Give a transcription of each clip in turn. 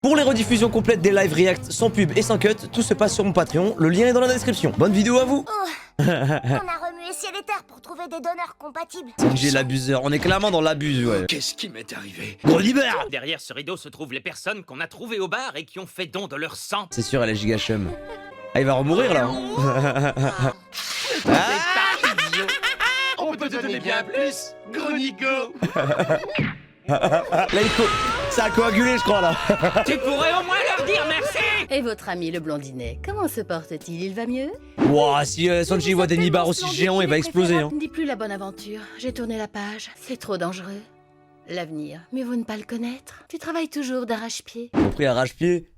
Pour les rediffusions complètes des live react sans pub et sans cut, tout se passe sur mon Patreon, le lien est dans la description. Bonne vidéo à vous. On a remué ciel et terre pour trouver des donneurs compatibles. Sanji l'abuseur, on est clairement dans l'abus, ouais. Qu'est-ce qui m'est arrivé? Gros libère. Derrière ce rideau se trouvent les personnes qu'on a trouvées au bar et qui ont fait don de leur sang. C'est sûr, elle est giga chum. Ah, il va remourir là. On peut te donner bien plus, gros Nico. Là, ça a coagulé, je crois, là. Tu pourrais au moins leur dire merci. Et votre ami le blondinet, comment se porte-t-il? Il va mieux? Wouah, si Sanji voit des nibards aussi géants, il va exploser, hein. Ne dis plus la bonne aventure. J'ai tourné la page. C'est trop dangereux. L'avenir, mieux vaut ne pas le connaître. Tu travailles toujours d'arrache-pied. Compris, arrache-pied.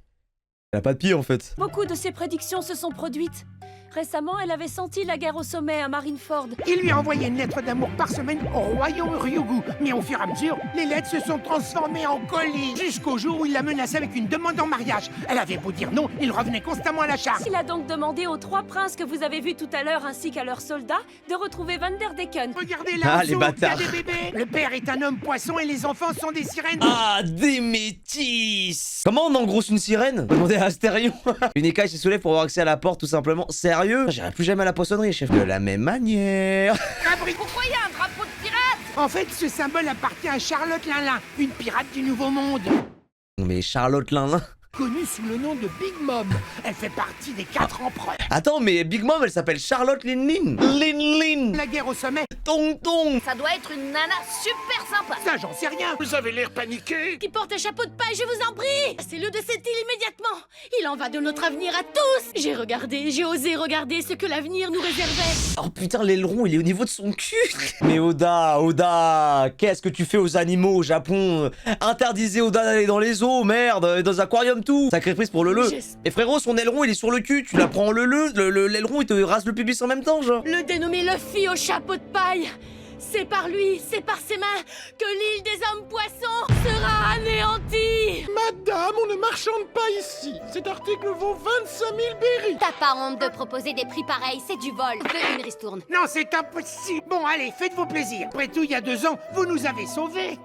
Elle a pas de pied, en fait. Beaucoup de ses prédictions se sont produites. Récemment, elle avait senti la guerre au sommet à Marineford. Il lui a envoyé une lettre d'amour par semaine au royaume Ryugu. Mais au fur et à mesure, les lettres se sont transformées en colis. Jusqu'au jour où il la menaçait avec une demande en mariage. Elle avait beau dire non, il revenait constamment à la charge. Il a donc demandé aux 3 princes que vous avez vus tout à l'heure ainsi qu'à leurs soldats de retrouver Vanderdecken. Regardez là, Ah, les bâtards. il y a des bébés. Le père est un homme poisson et les enfants sont des sirènes. Ah, des métis. Comment on engrosse une sirène? Demandez à Astérion. Une écaille s'est soulevée pour avoir accès à la porte, tout simplement. Sérieux? J'irai plus jamais à la poissonnerie, chef. De la même manière. Pourquoi il y a un drapeau de pirate? En fait, ce symbole appartient à Charlotte Linlin, une pirate du Nouveau Monde. Mais Charlotte Linlin. Connue sous le nom de Big Mom. Elle fait partie des 4 empereurs. Attends, mais Big Mom, elle s'appelle Charlotte Linlin. Linlin. La guerre au sommet, Tong Tong. Ça doit être une nana super sympa. ça j'en sais rien. Vous avez l'air paniqué. Qui porte un chapeau de paille, je vous en prie! C'est-le de cette île immédiatement! Il en va de notre avenir à tous! J'ai osé regarder ce que l'avenir nous réservait! Oh putain, l'aileron, il est au niveau de son cul. Mais Oda, qu'est-ce que tu fais aux animaux au Japon? Interdisez Oda d'aller dans les eaux, merde, dans un aquarium tout. Sacré prise pour le. Et frérot, son aileron, il est sur le cul. Tu la prends en l'aileron, il te rase le pubis en même temps, genre. Le dénommé Luffy au chapeau de paille! C'est par lui, c'est par ses mains que l'île des hommes poissons sera anéantie! Madame, on ne marchande pas ici. Cet article vaut 25 000 berries. T'as pas honte de proposer des prix pareils, c'est du vol. Veux une ristourne. Non, c'est impossible. Bon, allez, faites-vos plaisirs. Après tout, il y a 2 ans, vous nous avez sauvés.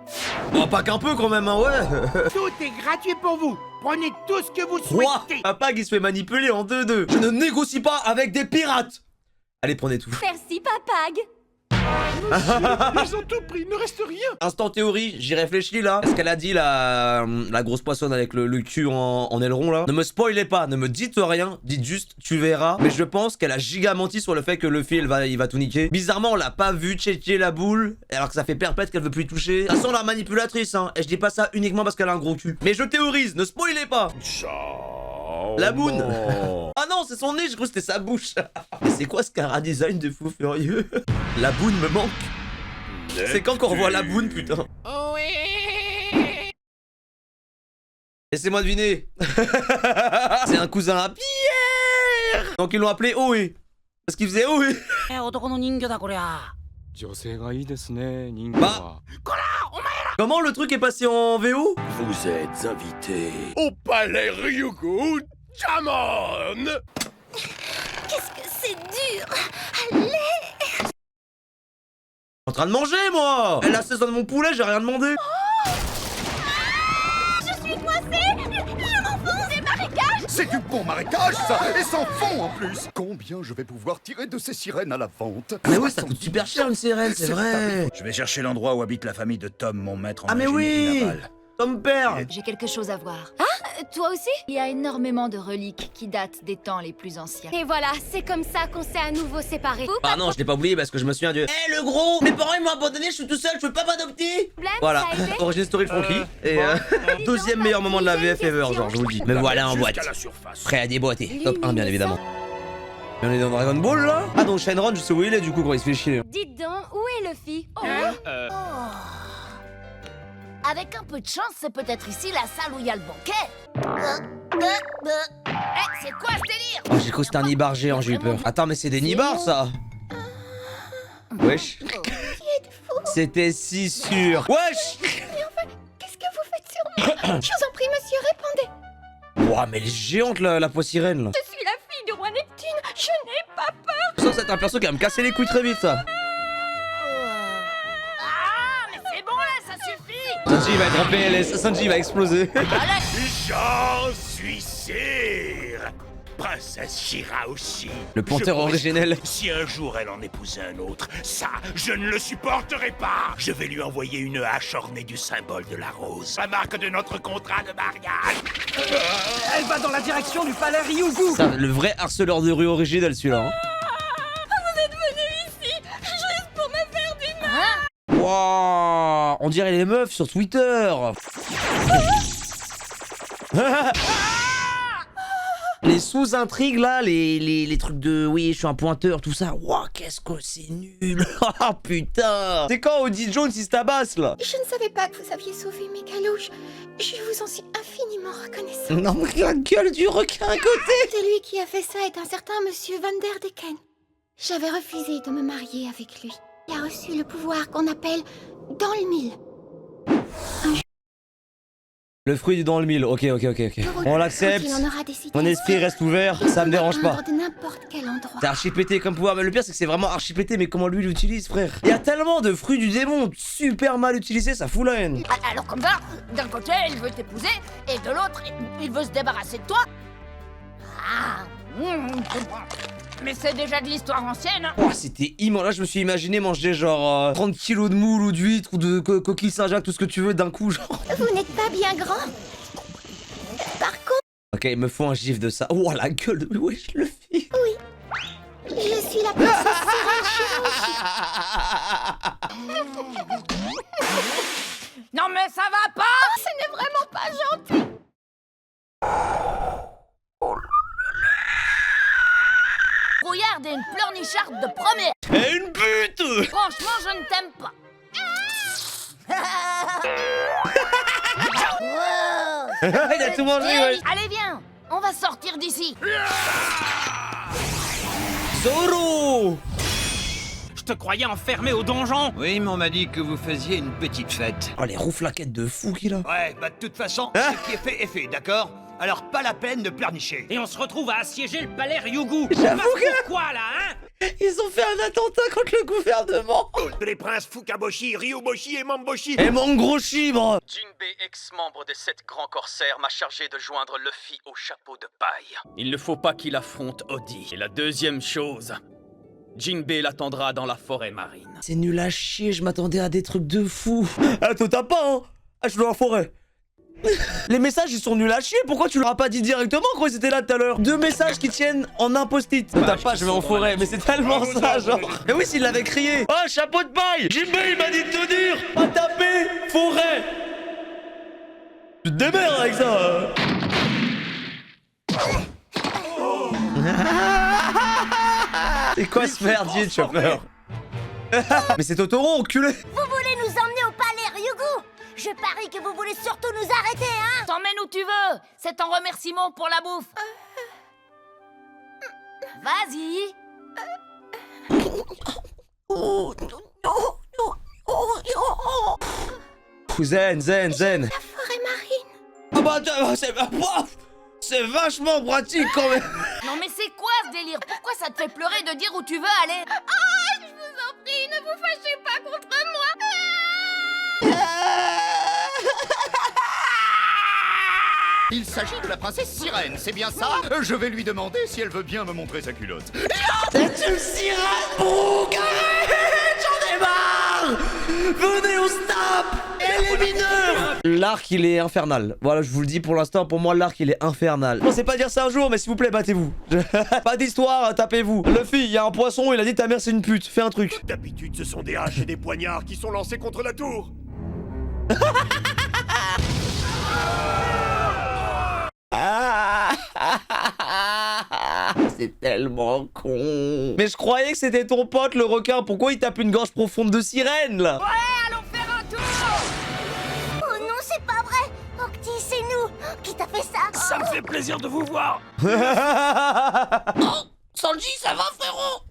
Oh, pas qu'un peu quand même, hein, ouais. Tout est gratuit pour vous. Prenez tout ce que vous Ouah, souhaitez. Papa qui se fait manipuler en 2-2. Je ne négocie pas avec des pirates. Allez, prenez tout. Merci, Papag. Ils ont tout pris, il ne reste rien. Instant théorie, j'y réfléchis là. Est-ce qu'elle a dit la grosse poissonne avec le cul en aileron là? Ne me spoilez pas, ne me dites rien, dites juste tu verras. Mais je pense qu'elle a giga menti sur le fait que Luffy il va tout niquer. Bizarrement, on l'a pas vu checker la boule, alors que ça fait perpète qu'elle veut plus y toucher. Ça sent la manipulatrice, hein. Et je dis pas ça uniquement parce qu'elle a un gros cul. Mais je théorise, ne spoilez pas. La boune. Ah non, c'est son nez, je crois que c'était sa bouche. Mais c'est quoi ce cara design de fou furieux? La boune me manque. C'est quand qu'on revoit la boune, putain. Laissez-moi deviner. C'est un cousin à Pierre. Donc ils l'ont appelé Oe. Parce qu'il faisait Oe. Bah. Comment le truc est passé en VO? Vous êtes invité au palais Ryugu Jamon. Qu'est-ce que c'est dur. En train de manger, moi. Elle a 16 ans de mon poulet, j'ai rien demandé. Je suis coincée. Je m'enfonce. Des marécages. C'est du bon marécage, ça, et sans fond en plus. Combien je vais pouvoir tirer de ces sirènes à la vente? Mais oui, ça coûte super cher une sirène, c'est vrai. Je vais chercher l'endroit où habite la famille de Tom, mon maître en Ah mais magie oui, navale. Tom Père. J'ai quelque chose à voir. Ah, toi aussi? Il y a énormément de reliques qui datent des temps les plus anciens. Et voilà, c'est comme ça qu'on s'est à nouveau séparés. Ah non, je l'ai pas oublié parce que je me souviens de... Eh le gros, mes parents ils m'ont abandonné, je suis tout seul, je peux pas m'adopter. Voilà, origine story de Francky. Et deuxième meilleur moment de la VF ever, genre je vous le dis. Me voilà en boîte, Jusqu'à la surface. prêt à déboîter. Top 1 bien évidemment. Et on est dans Dragon Ball là? Ah donc Shenron, je sais où il est du coup quand il se fait chier. Dites donc, où est Luffy? Avec un peu de chance, c'est peut-être ici la salle où il y a le banquet. C'est quoi ce délire? Oh j'ai cru que c'était un nibar géant, j'ai eu peur. Attends mais c'est des nibars ça? Wesh. C'était si sûr. Wesh. Qu'est-ce que vous faites sur moi? Je vous en prie, monsieur, répondez. Ouah mais elle est géante la poissirène là. Je suis la fille du roi Neptune. Je n'ai pas peur. Ça c'est un perso qui va me casser les couilles très vite ça. Ah, mais c'est bon là, ça suffit. Sanji va être en PLS, Sanji va exploser. Allez, J'en suis sûr. Princesse Shira aussi. Le panthère Je pourrais- originel. Si un jour elle en épousait un autre, ça, je ne le supporterai pas. Je vais lui envoyer une hache ornée du symbole de la rose. La marque de notre contrat de mariage. Elle va dans la direction du palais Ryugu. Ça, le vrai harceleur de rue originel, celui-là. Hein. Vous êtes venus ici juste pour me faire du mal. Wouah, on dirait les meufs sur Twitter. Les sous-intrigues là, les trucs de oui, je suis un pointeur, tout ça. Wouah, qu'est-ce que c'est nul. Oh putain. C'est quand Audie Jones il se tabasse là? Je ne savais pas que vous aviez sauvé mes galouches. Je vous en suis infiniment reconnaissante. Non, mais la gueule du requin à côté. Celui qui a fait ça est un certain monsieur Van der Decken. J'avais refusé de me marier avec lui. Il a reçu le pouvoir qu'on appelle dans le mille. Le fruit du dans le mille, ok. On l'accepte. Il en aura décidé. Mon esprit reste ouvert, ça me dérange pas. De n'importe quel endroit. C'est archi pété comme pouvoir, mais le pire c'est que c'est vraiment archi pété, mais comment lui l'utilise, frère? Il y a tellement de fruits du démon super mal utilisés, ça fout la haine. Alors comme ça, d'un côté, il veut t'épouser, et de l'autre, il veut se débarrasser de toi. Mais c'est déjà de l'histoire ancienne. Oh, c'était immense. Là, je me suis imaginé manger genre 30 kilos de moules ou d'huîtres ou de coquilles Saint-Jacques, tout ce que tu veux d'un coup, genre. Vous n'êtes pas bien grand. Par contre, Ok, il me faut un gif de ça. Oh, la gueule de... Wesh, le fils. je suis la princesse Non mais ça va pas. Ce n'est vraiment pas gentil. Regarde, une pleurnicharde de première. Et une pute. Franchement, je ne t'aime pas. Il a tout mangé, wesh. Allez, viens, on va sortir d'ici. Zoro. Je te croyais enfermé au donjon. Oui, mais on m'a dit que vous faisiez une petite fête. Oh, les rouflaquettes de fou qu'il a. Ouais, bah de toute façon, Hein ce qui est fait est fait, d'accord? Alors pas la peine de pleurnicher. Et on se retrouve à assiéger le palais Ryugu. J'avoue que- Pourquoi là, hein? Ils ont fait un attentat contre le gouvernement. Les princes Fukaboshi, Ryuboshi et Mamboshi. Et mon gros chibre. Jinbei, ex-membre des 7 grands corsaires, m'a chargé de joindre Luffy au chapeau de paille. Il ne faut pas qu'il affronte Odi. Et la deuxième chose, Jinbei l'attendra dans la forêt marine. C'est nul à chier, je m'attendais à des trucs de fou. Ah, toi t'as pas, hein? Ah, je suis dans la forêt. Les messages ils sont nuls à chier, pourquoi tu leur as pas dit directement quand ils étaient là tout à l'heure? 2 messages qui tiennent en un post-it. T'as pas, je vais en forêt, mais c'est tellement ça, genre. Mais oui, s'il l'avait crié. Oh, chapeau de paille! Jinbei il m'a dit de te dire! Pas taper! Forêt! Tu te démerdes avec ça! C'est quoi ce merdier, Chopper? Mais c'est Totoro, enculé! Vous voulez nous emmener au palais Ryugu? Je parie que vous voulez surtout nous arrêter, hein? T'emmènes où tu veux. C'est en remerciement pour la bouffe. Vas-y. Zen. La forêt marine. Ah bah, c'est vachement pratique quand même! Non mais c'est quoi ce délire? Pourquoi ça te fait pleurer de dire où tu veux aller? Je vous en prie, ne vous fâchez pas contre moi. Il s'agit de la princesse Sirène, c'est bien ça? Je vais lui demander si elle veut bien me montrer sa culotte. C'est une sirène, Brooke! J'en ai marre! Venez, on se tape! Et les mineurs! L'arc, il est infernal. Voilà, je vous le dis pour l'instant, pour moi, l'arc, il est infernal. Je pensais pas dire ça un jour, mais s'il vous plaît, battez-vous. Pas d'histoire, tapez-vous. Luffy, il y a un poisson, il a dit ta mère c'est une pute. Fais un truc. D'habitude, ce sont des haches et des poignards qui sont lancés contre la tour. C'est tellement con. Mais je croyais que c'était ton pote, le requin. Pourquoi il tape une gorge profonde de sirène, là? Allons faire un tour. Oh non, c'est pas vrai. Octi, c'est nous. Qui t'a fait ça? Ça me fait plaisir de vous voir. Sanji, ça va, frérot?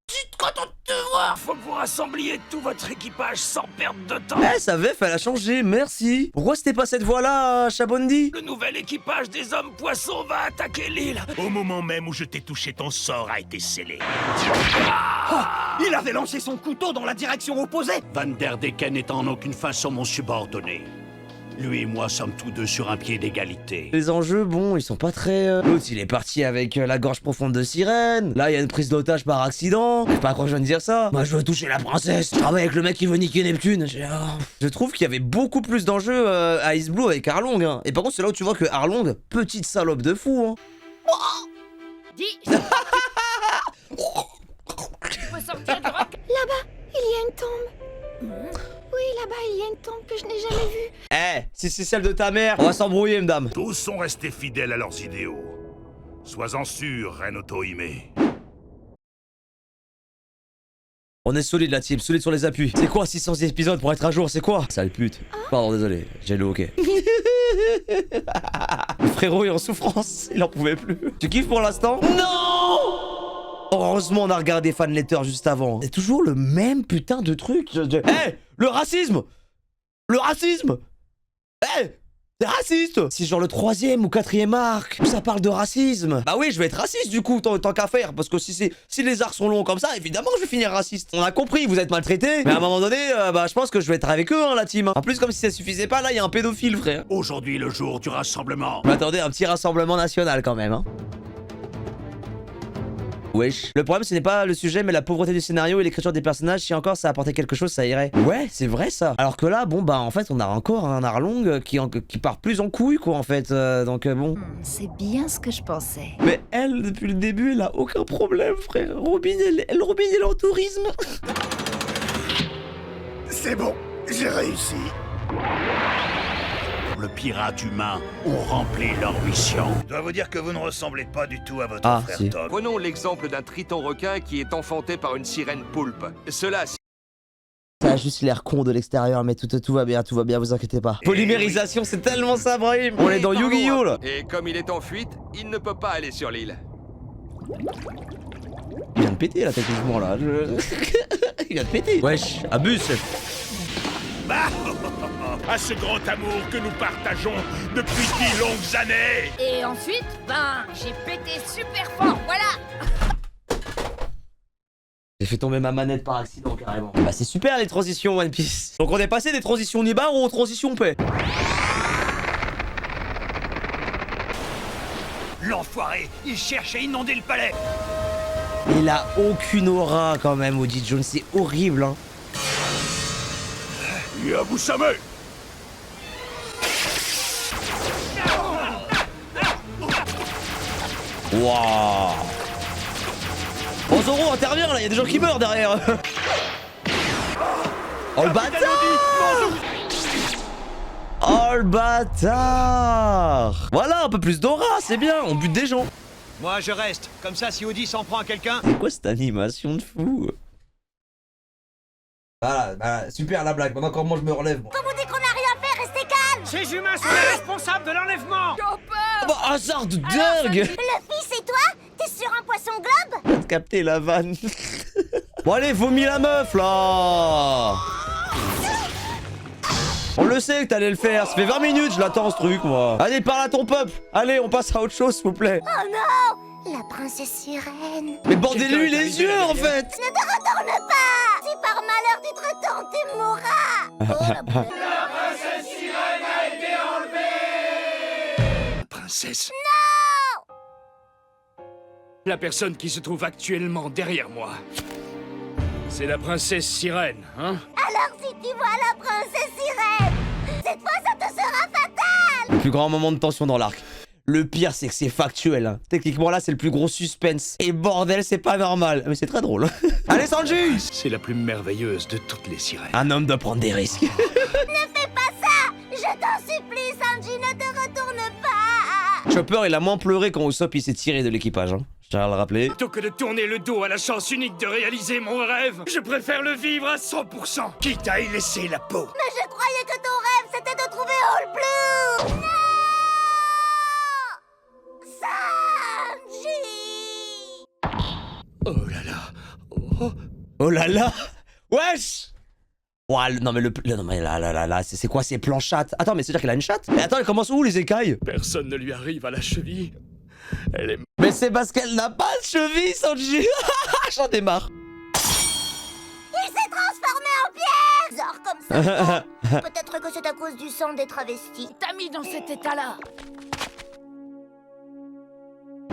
Je suis content de te voir. Faut que vous rassembliez tout votre équipage sans perdre de temps. Eh, sa VF, elle a changé, merci. Pourquoi c'était pas cette voix-là, Chabondi? Le nouvel équipage des hommes poissons va attaquer l'île. Au moment même où je t'ai touché, ton sort a été scellé. Il avait lancé son couteau dans la direction opposée. Van der Decken est en aucune façon mon subordonné. Lui et moi sommes tous deux sur un pied d'égalité. Les enjeux, bon, ils sont pas très... L'autre, il est parti avec la gorge profonde de sirène. Là, il y a une prise d'otage par accident. Je sais pas à quoi je viens de dire ça. Moi, je veux toucher la princesse. Je travaille avec le mec qui veut niquer Neptune. Je trouve qu'il y avait beaucoup plus d'enjeux à Ice Blue avec Arlong. Hein. Et par contre, c'est là où tu vois que Arlong, petite salope de fou. Hein. Dis. Faut sortir du roc. Là-bas, il y a une tombe. Oui, là-bas, il y a une tombe que je n'ai jamais vue. Eh, si c'est celle de ta mère, on va s'embrouiller, madame. Tous sont restés fidèles à leurs idéaux. Sois-en sûr, Reine Otohime. On est solide la team, solide sur les appuis. C'est quoi 600 épisodes pour être à jour, c'est quoi? Sale pute. Pardon, désolé, j'ai le hockey. Le frérot est en souffrance, il en pouvait plus. Tu kiffes pour l'instant? Non! Heureusement on a regardé Fan Letter juste avant. C'est toujours le même putain de truc. Eh, le racisme! Le racisme! Eh, t'es raciste! C'est genre le 3e ou 4e arc où ça parle de racisme. Bah oui, je vais être raciste du coup, tant qu'à faire. Parce que si les arcs sont longs comme ça, évidemment je vais finir raciste. On a compris, vous êtes maltraités. Mais à un moment donné, bah je pense que je vais être avec eux, hein, la team. En plus, comme si ça suffisait pas, là il y a un pédophile, frère. Aujourd'hui, le jour du rassemblement. Mais attendez, un petit rassemblement national quand même, hein. Wesh. Le problème ce n'est pas le sujet mais la pauvreté du scénario et l'écriture des personnages. Si encore ça apportait quelque chose ça irait. Ouais c'est vrai ça. Alors que là bon bah en fait on a encore un Arlong qui part plus en couille quoi en fait. Donc bon. C'est bien ce que je pensais. Mais elle depuis le début elle a aucun problème frère. Robin elle est en tourisme. C'est bon, j'ai réussi. Le pirate humain ont rempli leur mission. Je dois vous dire que vous ne ressemblez pas du tout à votre frère si. Tom. Prenons l'exemple d'un triton requin qui est enfanté par une sirène poulpe. Cela, Ça a juste l'air con de l'extérieur mais tout va bien, vous inquiétez pas. Polymérisation c'est tellement ça Brahim. On est dans Yu-Gi-Oh là. Et comme il est en fuite, il ne peut pas aller sur l'île. Il vient de péter là techniquement là. Il vient de péter. Wesh, abuse. À ce grand amour que nous partageons depuis 10 longues années. Et ensuite, ben, j'ai pété super fort, voilà. J'ai fait tomber ma manette par accident carrément. Bah c'est super les transitions One Piece. Donc on est passé des transitions Nibar aux transitions paix. L'enfoiré, il cherche à inonder le palais. Il a aucune aura quand même Oji Jones, c'est horrible hein. Yabusame. Waouh. Oh Zoro intervient là, il y a des gens qui meurent derrière. Oh le bâtard. Oh le bâtard. Voilà un peu plus d'aura, c'est bien, on bute des gens. Moi je reste, comme ça si Audi s'en prend à quelqu'un... C'est quoi cette animation de fou? Voilà, super la blague, maintenant comment je me relève moi. Quand vous dites qu'on n'a rien fait, restez calme. Ces humains sont les responsables de l'enlèvement. Oh bah hasard de dingue. Le fils et toi, t'es sur un poisson globe? T'as capté la vanne. Bon allez, vomis la meuf là. On le sait que t'allais le faire, ça fait 20 minutes je l'attends ce truc moi. Allez parle à ton peuple. Allez on passe à autre chose s'il vous plaît. Oh non, la princesse sirène. Mais bordez-lui les yeux en fait. Ne te retourne pas. Si par malheur tu te retournes, tu mourras. La princesse sirène a été enlevée. Princesse. Non. La personne qui se trouve actuellement derrière moi, c'est la princesse sirène, hein? Alors si tu vois la princesse sirène, cette fois ça te sera fatal. Plus grand moment de tension dans l'arc. Le pire c'est que c'est factuel hein. Techniquement là c'est le plus gros suspense. Et bordel c'est pas normal. Mais c'est très drôle. Allez Sanji. C'est la plus merveilleuse de toutes les sirènes. Un homme doit prendre des risques. Ne fais pas ça. Je t'en supplie Sanji, ne te retourne pas. Chopper il a moins pleuré quand Usopp il s'est tiré de l'équipage hein. Je tiens à le rappeler. Plutôt que de tourner le dos à la chance unique de réaliser mon rêve, je préfère le vivre à 100%. Quitte à y laisser la peau. Mais je croyais que ton rêve c'était de trouver All Blue. Non. Sanji. Oh là là. Oh. Oh là là. Wesh. Ouais, non mais non mais là, c'est quoi ces plans chattes? Attends mais c'est-à-dire qu'il a une chatte? Mais attends, elle commence où les écailles? Personne ne lui arrive à la cheville. Elle est... Mais c'est parce qu'elle n'a pas de cheville, Sanji. J'en ai marre. Il s'est transformé en pierre. Genre comme Peut-être que c'est à cause du sang des travestis. T'as mis dans cet état-là.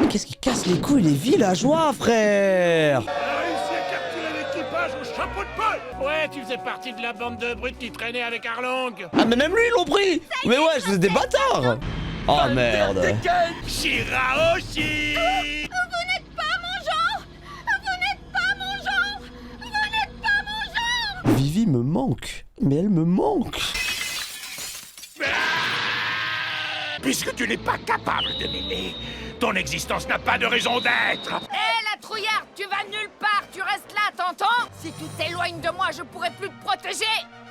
Qu'est-ce qui casse les couilles les villageois, frère? Réussi à capturer l'équipage au chapeau de paille. Ouais, tu faisais partie de la bande de brutes qui traînait avec Arlong. Ah mais même lui ils l'ont pris. Mais ouais, c'est des bâtards. Oh merde. Shirahoshi. Vous n'êtes pas mon genre. Vous n'êtes pas mon genre. Vous n'êtes pas mon genre. Vivi me manque. Mais elle me manque. Puisque tu n'es pas capable de m'aimer, ton existence n'a pas de raison d'être. Hé, la trouillarde, tu vas nulle part. Tu restes là, t'entends? Si tu t'éloignes de moi, je pourrai plus te protéger.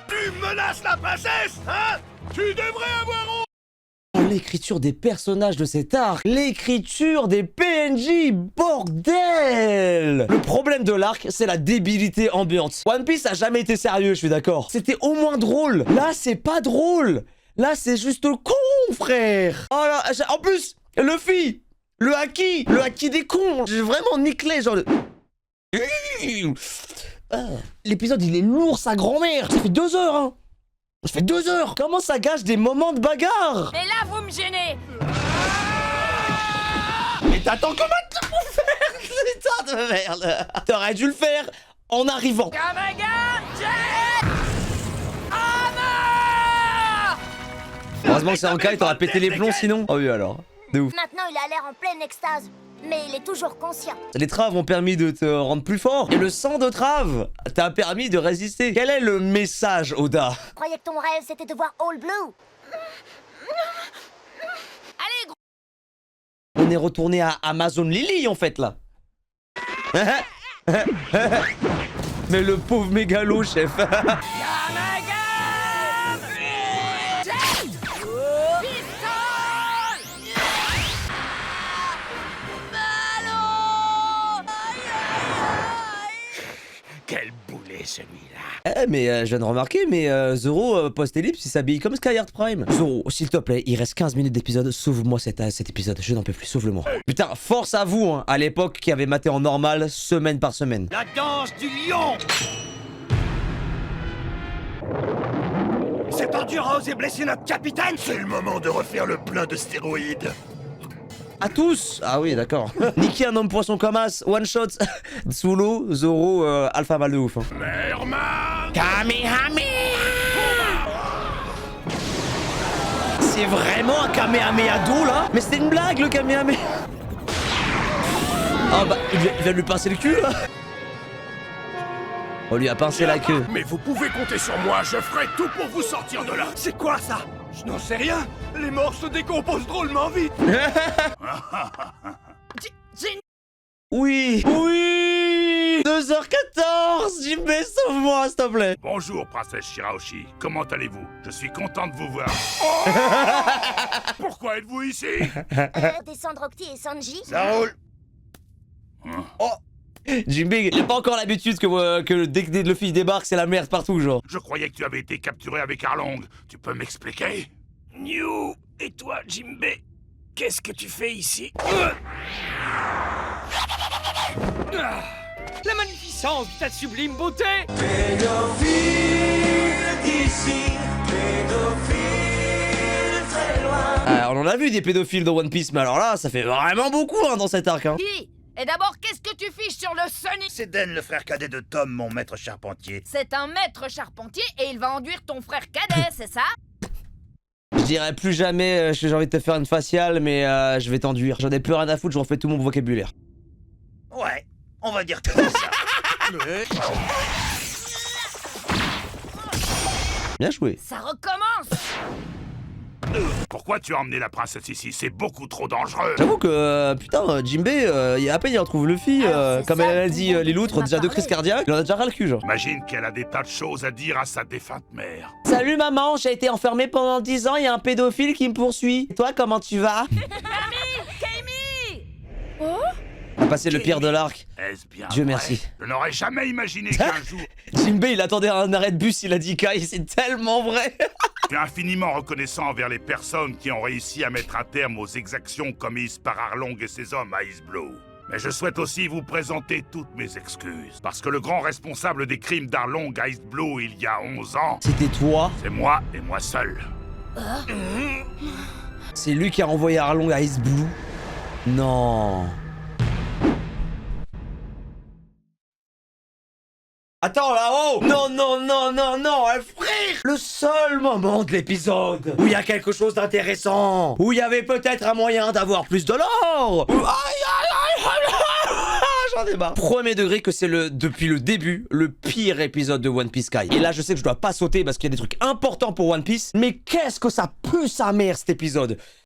Tu menaces la princesse, hein? Tu devrais avoir honte. Oh, l'écriture des personnages de cet arc, l'écriture des PNJ, bordel! Le problème de l'arc, c'est la débilité ambiante. One Piece a jamais été sérieux, je suis d'accord. C'était au moins drôle. Là, c'est pas drôle. Là, c'est juste con, frère. Oh là, en plus, Luffy, le haki des cons. J'ai vraiment nickelé, genre... L'épisode, il est lourd, sa grand-mère. Ça fait 2 heures, hein. Ça fait 2 heures. Comment ça gâche des moments de bagarre? Mais là, vous me gênez. Mais t'attends comment de pour faire, putain de merde? T'aurais dû le faire en arrivant. Kamaga, jet. Heureusement que c'est en cas, t'auras pété les plombs sinon. Oh oui alors, de ouf. Maintenant, il a l'air en pleine extase. Mais il est toujours conscient. Les traves ont permis de te rendre plus fort. Et le sang de trave t'a permis de résister. Quel est le message, Oda? Je croyais que ton rêve, c'était de voir All Blue. Allez, gros. On est retourné à Amazon Lily en fait là. Mais le pauvre mégalo, chef. Quel boulet celui-là. Eh mais je viens de remarquer, mais Zoro post-ellipse il s'habille comme Skyheart Prime. Zoro, s'il te plaît, il reste 15 minutes d'épisode, sauve-moi cet épisode, je n'en peux plus, sauve-le-moi. Putain, force à vous, hein, à l'époque qui avait maté en normal, semaine par semaine. La danse du lion. Cette ordure a osé blesser notre capitaine. C'est le moment de refaire le plein de stéroïdes. À tous. Ah oui, d'accord. Niquer un homme poisson comme As, one shot. Sous l'eau, Zoro, alpha mal de ouf. Hein. Merman. Kamehameha. C'est vraiment un Kamehameha d'eau là? Mais c'était une blague le Kamehameha. Oh bah, il vient de lui pincer le cul là. On lui a pincé la queue. Mais vous pouvez compter sur moi, je ferai tout pour vous sortir de là. C'est quoi ça? Je n'en sais rien. Les morts se décomposent drôlement vite. Oui, oui. 2h14. Jinbe, sauve-moi s'il te plaît. Bonjour, princesse Shirahoshi. Comment allez-vous? Je suis content de vous voir. Oh. Pourquoi êtes-vous ici? Des Sandrockty et Sanji. Ça roule. Oh. Jinbe, il a pas encore l'habitude que dès que Luffy débarque, c'est la merde partout, genre. Je croyais que tu avais été capturé avec Arlong. Tu peux m'expliquer? New, et toi, Jinbe, qu'est-ce que tu fais ici? La magnificence de ta sublime beauté! Pédophile d'ici, pédophile très loin. On en a vu des pédophiles dans One Piece, mais alors là, ça fait vraiment beaucoup hein, dans cet arc. Hein. Et d'abord, qu'est-ce que tu fiches sur le Sonic? C'est Den, le frère cadet de Tom, mon maître charpentier. C'est un maître charpentier et il va enduire ton frère cadet, c'est ça? Je dirais plus jamais, j'ai envie de te faire une faciale, mais je vais t'enduire. J'en ai plus rien à foutre, je refais tout mon vocabulaire. Ouais, on va dire que c'est ça. Bien joué. Ça recommence. Pourquoi tu as emmené la princesse ici? C'est beaucoup trop dangereux. J'avoue que, putain, Jinbe, à peine il retrouve Luffy, comme elle a dit les loutres, déjà 2 crises cardiaques, il en a déjà ras le cul, genre. J'imagine qu'elle a des tas de choses à dire à sa défunte mère. Salut maman, j'ai été enfermée pendant 10 ans, il y a un pédophile qui me poursuit. Et toi, comment tu vas? Camille! Oh? On a passé le pire de l'arc. Est-ce bien Dieu vrai? merci. Je n'aurais jamais imaginé qu'un jour... Jinbe, il attendait un arrêt de bus, il a dit Kai, c'est tellement vrai. Je suis infiniment reconnaissant envers les personnes qui ont réussi à mettre un terme aux exactions commises par Arlong et ses hommes à Ice Blue. Mais je souhaite aussi vous présenter toutes mes excuses. Parce que le grand responsable des crimes d'Arlong Ice Blue il y a 11 ans... C'était toi? C'est moi et moi seul. C'est lui qui a envoyé Arlong à Ice Blue? Non. Attends là-haut! Non, non, non, non, non, frère! Le seul moment de l'épisode où il y a quelque chose d'intéressant, où il y avait peut-être un moyen d'avoir plus de l'or! Aïe, aïe, aïe, j'en ai marre. Premier degré que c'est depuis le début, le pire épisode de One Piece Sky. Et là, je sais que je dois pas sauter parce qu'il y a des trucs importants pour One Piece, mais qu'est-ce que ça pue sa mère cet épisode!